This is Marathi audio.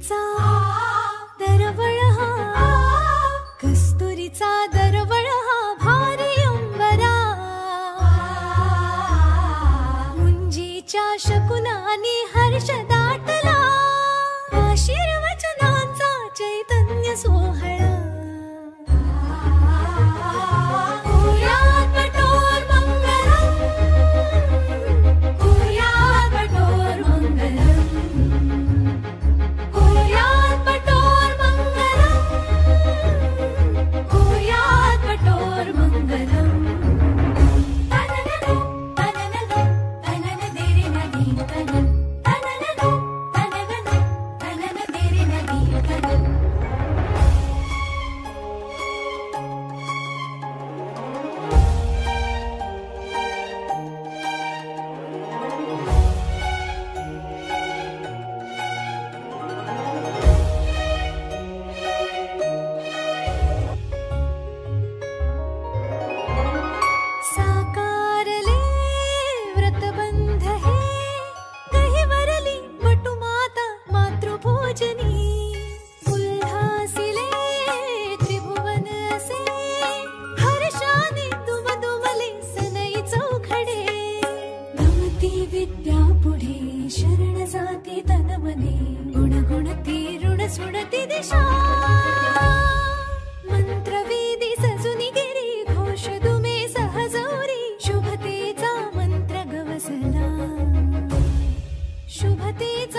कस्तुरीचा दरवळ हा, कस्तुरीचा दरवळ हा भारी अंबरा, मुंजीच्या शकुनानी हर्ष दाटला, आशीर्वचनांचा चैतन्य सोहळा. विद्या पुढे शरण जाती तन मने, गुण गुणती ऋण सुणती दिशा, मंत्रवेदी सजुनी गिरी, घोष दुमे सहजोरी, शुभतेचा मंत्र गवसला, शुभतेचा